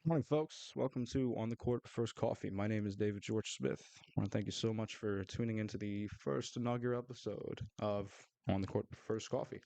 Morning, folks. Welcome to On the Court First Coffee. My name is David George Smith. I want to thank you so much for tuning into the first inaugural episode of On the Court First Coffee.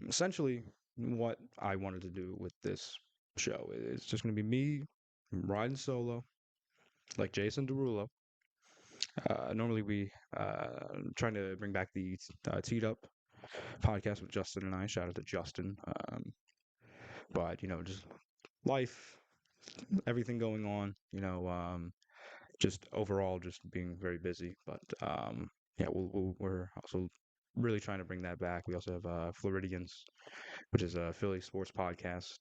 Essentially, what I wanted to do with this show is just going to be me riding solo, like Jason Derulo. Normally, we trying to bring back the Teed Up podcast with Justin and I. Shout out to Justin. But just life, everything going on. Just overall just being very busy. But yeah, we're also really trying to bring that back. We also have Floridians, which is a Philly sports podcast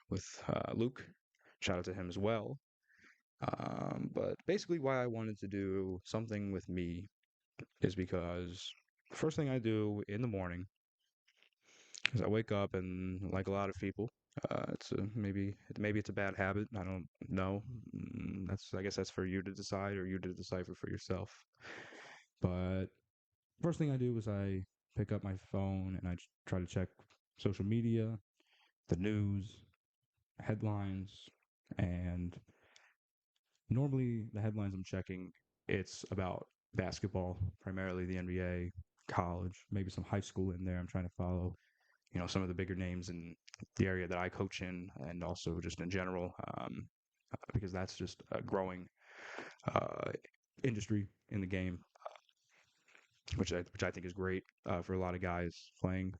with Luke. Shout out to him as well. But basically, why I wanted to do something with me is because the first thing I do in the morning is I wake up and, like a lot of people, maybe it's a bad habit. I don't know. That's I guess that's for you to decide or you to decipher for yourself. But first thing I do is I pick up my phone and I try to check social media, the news, headlines, and normally the headlines I'm checking, it's about basketball, primarily the NBA, college, maybe some high school in there. I'm trying to follow, some of the bigger names in the area that I coach in, and also just in general, because that's just a growing uh, industry in the game, which I think is great for a lot of guys playing.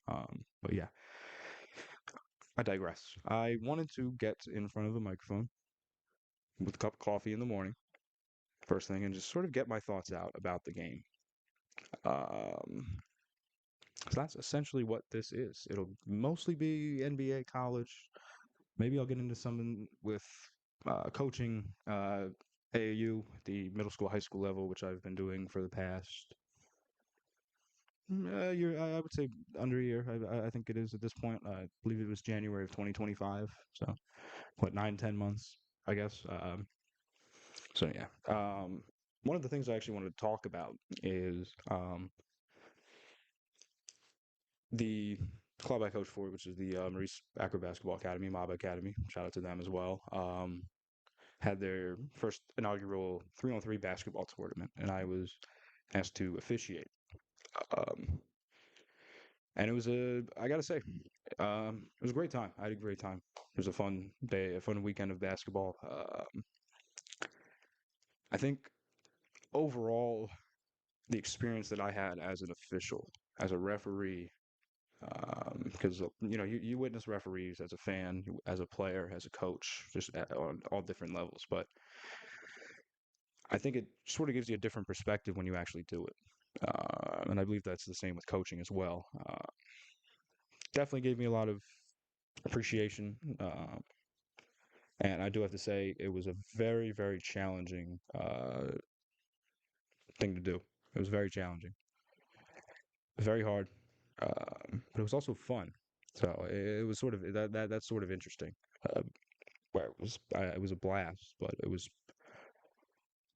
But yeah, I digress. I wanted to get in front of a microphone with a cup of coffee in the morning, first thing, and just sort of get my thoughts out about the game. Um, so that's essentially what this is. It'll mostly be NBA, college. Maybe I'll get into something with coaching, AAU, the middle school, high school level, which I've been doing for the past year. I would say under a year. I think it is at this point. I believe it was January of 2025. So what, 9, 10 months, I guess. So yeah. One of the things I actually wanted to talk about is the club I coach for, which is the Maurice Acro Basketball Academy, MABA Academy. Shout out to them as well. Had their first inaugural 3-on-3 basketball tournament, and I was asked to officiate. Um, and I gotta say, it was a great time. I had a great time. It was a fun day, a fun weekend of basketball. I think overall, the experience that I had as an official, as a referee, because you witness referees as a fan, as a player, as a coach, on all different levels. But I think it sort of gives you a different perspective when you actually do it. And I believe that's the same with coaching as well. Definitely gave me a lot of appreciation. And I do have to say, it was a very, very challenging thing to do. It was very challenging, very hard, but it was also fun. So it was sort of that's sort of interesting. Uh, where it was a blast, but it was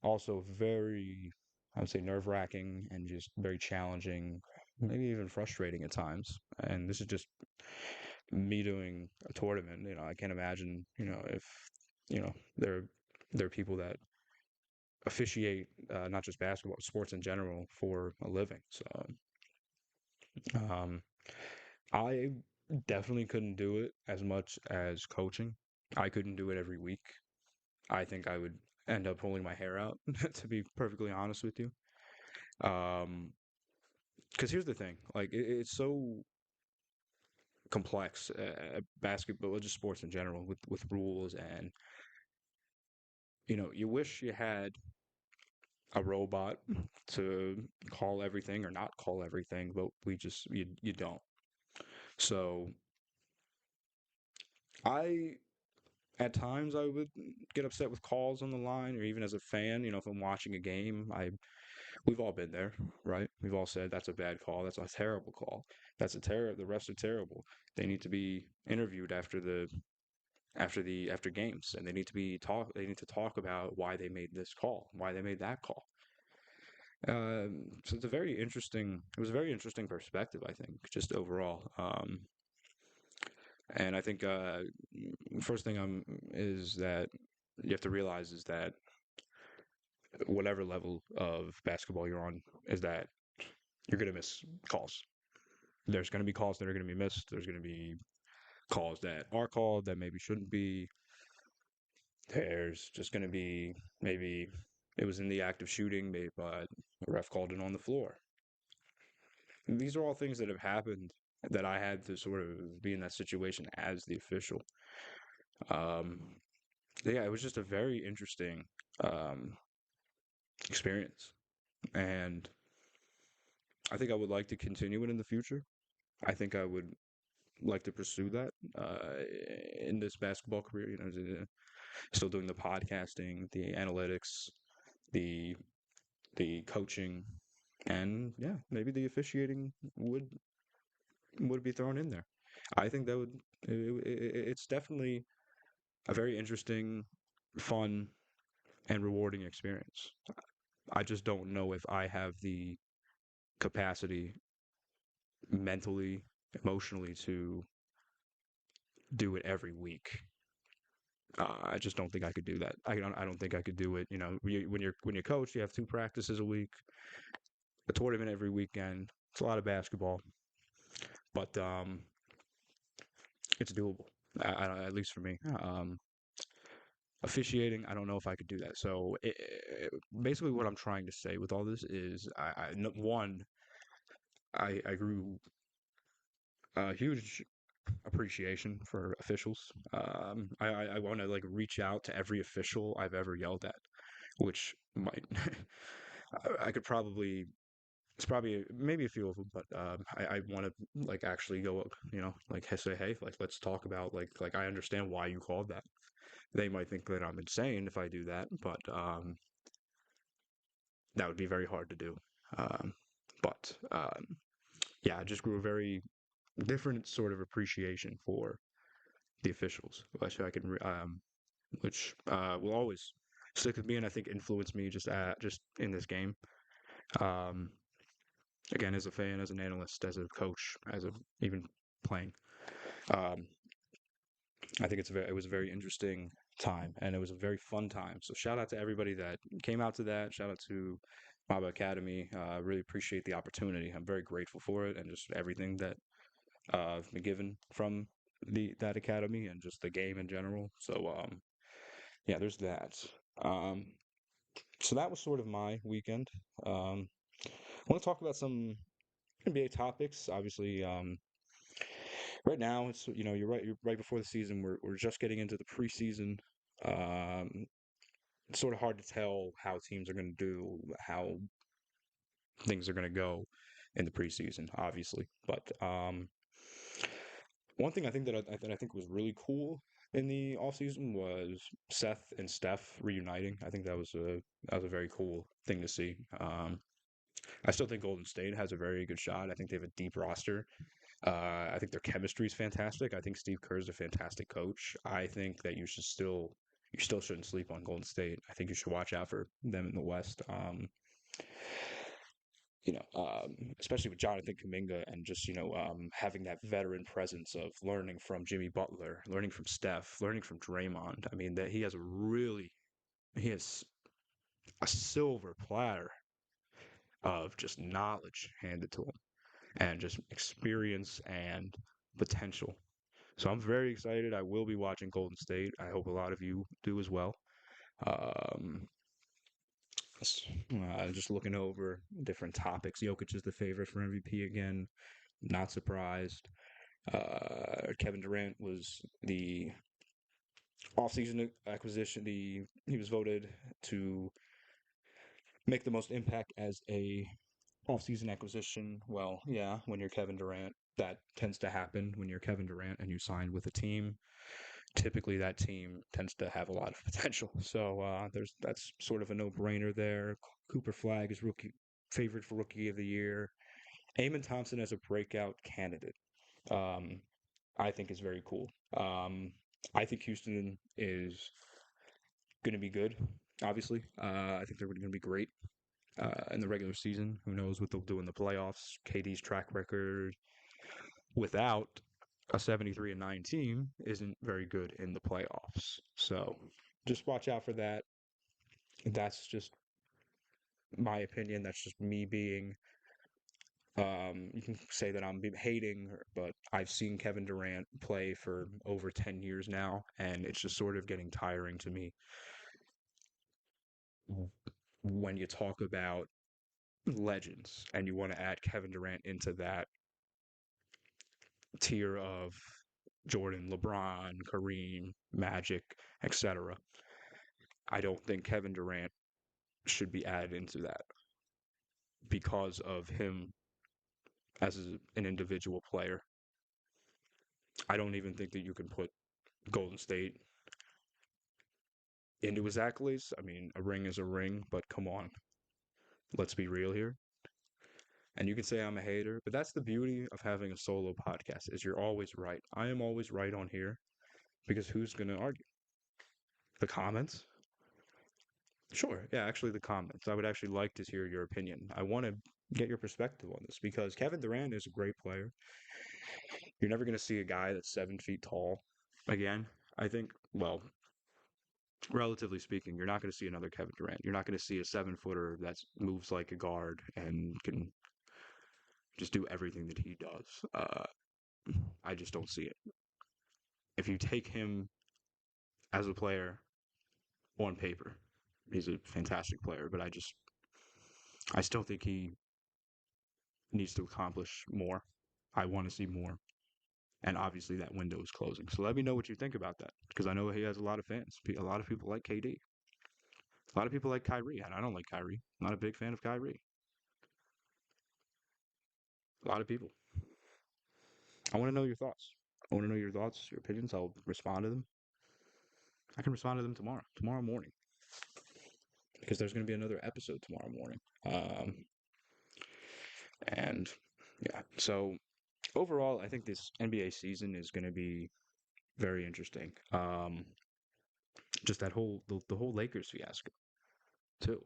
also very, I would say, nerve-wracking and just very challenging, maybe even frustrating at times. And this is just me doing a tournament. I can't imagine, if, there are people that officiate not just basketball, sports in general for a living. So um, I definitely couldn't do it as much as coaching. I couldn't do it every week. I think I would end up pulling my hair out, to be perfectly honest with you. Um, because here's the thing, like it's so complex, basketball, just sports in general, with rules, and you wish you had a robot to call everything or not call everything, but you don't. So I at times I would get upset with calls on the line, or even as a fan, if I'm watching a game, we've all been there, right? We've all said that's a bad call, that's a terrible call, the refs are terrible. They need to be interviewed after games, and they need to talk about why they made this call, why they made that call. So it was a very interesting perspective, I think, just overall. And I think first thing is that you have to realize is that whatever level of basketball you're on is that you're gonna miss calls. There's gonna be calls that are gonna be missed. There's gonna be calls that are called that maybe shouldn't be. There's just gonna be maybe it was in the act of shooting, maybe, but the ref called it on the floor. And these are all things that have happened that I had to sort of be in that situation as the official. Um, yeah, it was just a very interesting um, experience, and I think I would like to continue it in the future. I think I would like to pursue that in this basketball career. Still doing the podcasting, the analytics, the the coaching, and yeah, maybe the officiating would be thrown in there. I think that would it's definitely a very interesting, fun, and rewarding experience. I just don't know if I have the capacity mentally, emotionally to do it every week. I just don't think I could do that. I don't think I could do it. When you're coach, you have two practices a week, a tournament every weekend. It's a lot of basketball, but it's doable. At least for me. Officiating, I don't know if I could do that. So basically, what I'm trying to say with all this is, one, I grew a huge appreciation for officials. I want to like reach out to every official I've ever yelled at, which might I could probably it's probably maybe a few of them, but I want to like actually go up, like say, hey, like let's talk about like I understand why you called that. They might think that I'm insane if I do that, but that would be very hard to do. Um, but yeah, I just grew a very different sort of appreciation for the officials, which will always stick with me, and I think influence me just in this game. Um, Again, as a fan, as an analyst, as a coach, as a even playing. Um, I think it was a very interesting time, and it was a very fun time. So shout out to everybody that came out to that. Shout out to Maba Academy. Really appreciate the opportunity. I'm very grateful for it, and just everything that I've been given from that academy and just the game in general. So yeah, there's that. Um, so that was sort of my weekend. I want to talk about some NBA topics. Obviously, right now it's you're right before the season. We're just getting into the preseason. Um, it's sort of hard to tell how teams are going to do, how things are going to go in the preseason, obviously. But one thing I think that I think was really cool in the offseason was Seth and Steph reuniting. I think that was a very cool thing to see. I still think Golden State has a very good shot. I think they have a deep roster. I think their chemistry is fantastic. I think Steve Kerr is a fantastic coach. I think that you still shouldn't sleep on Golden State. I think you should watch out for them in the West. Especially with Jonathan Kuminga and just having that veteran presence of learning from Jimmy Butler, learning from Steph, learning from Draymond. I mean that he has a silver platter of just knowledge handed to him and just experience and potential. So I'm very excited. I will be watching Golden State. I hope a lot of you do as well. Um, just looking over different topics. Jokic is the favorite for MVP again. Not surprised. Kevin Durant was the offseason acquisition. He was voted to make the most impact as a offseason acquisition. Well, yeah, when you're Kevin Durant, that tends to happen when you're Kevin Durant and you signed with a team. Typically, that team tends to have a lot of potential. So that's sort of a no-brainer there. Cooper Flag is rookie favorite for rookie of the year. Amon Thompson as a breakout candidate. Um, I think is very cool. I think Houston is going to be good. Obviously, I think they're going to be great in the regular season. Who knows what they'll do in the playoffs? KD's track record without a 73-9 team isn't very good in the playoffs. So just watch out for that. That's just my opinion. That's just me being. You can say that I'm hating, but I've seen Kevin Durant play for over 10 years now, and it's just sort of getting tiring to me when you talk about legends and you want to add Kevin Durant into that tier of Jordan, LeBron, Kareem, Magic, etc. I don't think Kevin Durant should be added into that because of him as an individual player. I don't even think that you can put Golden State into his accolades. I mean, a ring is a ring, but come on, let's be real here. And you can say I'm a hater, but that's the beauty of having a solo podcast is you're always right. I am always right on here because who's going to argue? The comments? Sure. Yeah, actually the comments. I would actually like to hear your opinion. I want to get your perspective on this because Kevin Durant is a great player. You're never going to see a guy that's 7 feet tall again. I think, well, relatively speaking, you're not going to see another Kevin Durant. You're not going to see a 7 footer that moves like a guard and can just do everything that he does. I just don't see it. If you take him as a player on paper, he's a fantastic player, but I still think he needs to accomplish more. I want to see more. And obviously, that window is closing. So let me know what you think about that because I know he has a lot of fans. A lot of people like KD. A lot of people like Kyrie, and I don't like Kyrie. I'm not a big fan of Kyrie. A lot of people. I want to know your thoughts. I want to know your thoughts, your opinions. I'll respond to them. I can respond to them tomorrow morning, because there's going to be another episode tomorrow morning. And yeah, so overall, I think this NBA season is going to be very interesting. Just that the whole Lakers fiasco too.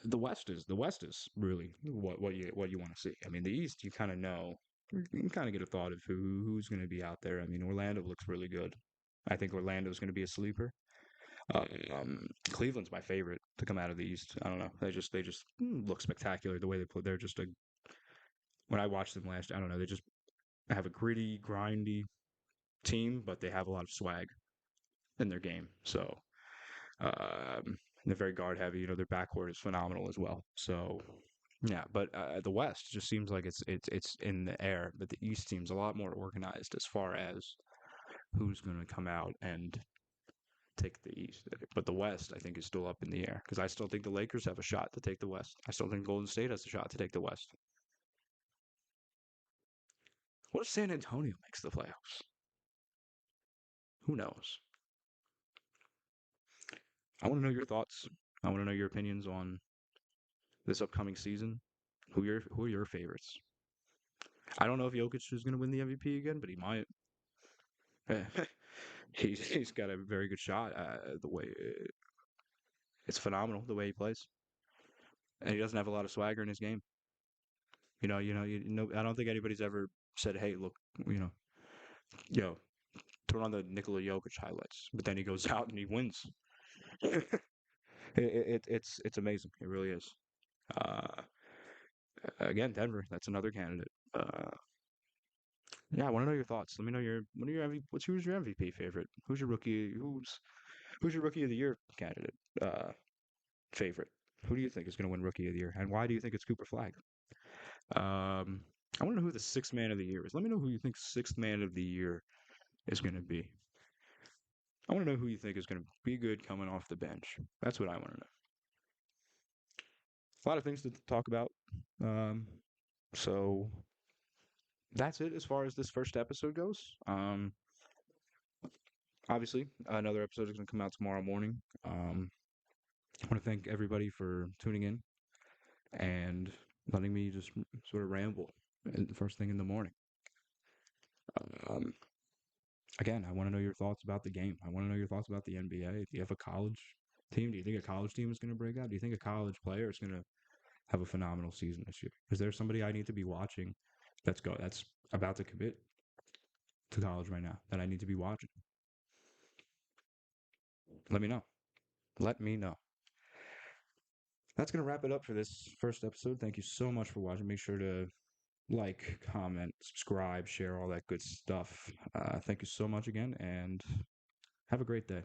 The West is really what you want to see. I mean, the East you kind of know, you can kind of get a thought of who's going to be out there. I mean, Orlando looks really good. I think Orlando's going to be a sleeper. Cleveland's my favorite to come out of the East. I don't know. They just look spectacular the way they play. They're just a when I watched them last, I don't know. They just have a gritty, grindy team, but they have a lot of swag in their game. So they're very guard heavy. You know, their backcourt is phenomenal as well. So yeah, but the West just seems like it's in the air, but the East seems a lot more organized as far as who's going to come out and take the East. But the West, I think, is still up in the air because I still think the Lakers have a shot to take the West. I still think Golden State has a shot to take the West. What if San Antonio makes the playoffs? Who knows? I want to know your thoughts. I want to know your opinions on this upcoming season. Who are your favorites? I don't know if Jokic is going to win the MVP again, but he might. He's got a very good shot. The way it's phenomenal the way he plays, and he doesn't have a lot of swagger in his game. I don't think anybody's ever said, "Hey, look, you know, yo, turn on the Nikola Jokic highlights," but then he goes out and he wins. It's amazing. It really is. Uh, Again, Denver. That's another candidate. Yeah, I want to know your thoughts. Let me know who's your MVP favorite? Who's your rookie of the year candidate favorite? Who do you think is going to win rookie of the year, and why do you think it's Cooper Flag? I want to know who the sixth man of the year is. Let me know who you think sixth man of the year is going to be. I want to know who you think is going to be good coming off the bench. That's what I want to know. A lot of things to talk about. Um, so that's it as far as this first episode goes. Obviously, another episode is going to come out tomorrow morning. I want to thank everybody for tuning in and letting me just sort of ramble the first thing in the morning. Um, Again, I want to know your thoughts about the game. I want to know your thoughts about the NBA. Do you have a college team? Do you think a college team is going to break out? Do you think a college player is going to have a phenomenal season this year? Is there somebody I need to be watching That's about to commit to college right now that I need to be watching. Let me know. Let me know. That's going to wrap it up for this first episode. Thank you so much for watching. Make sure to like, comment, subscribe, share all that good stuff. Thank you so much again, and have a great day.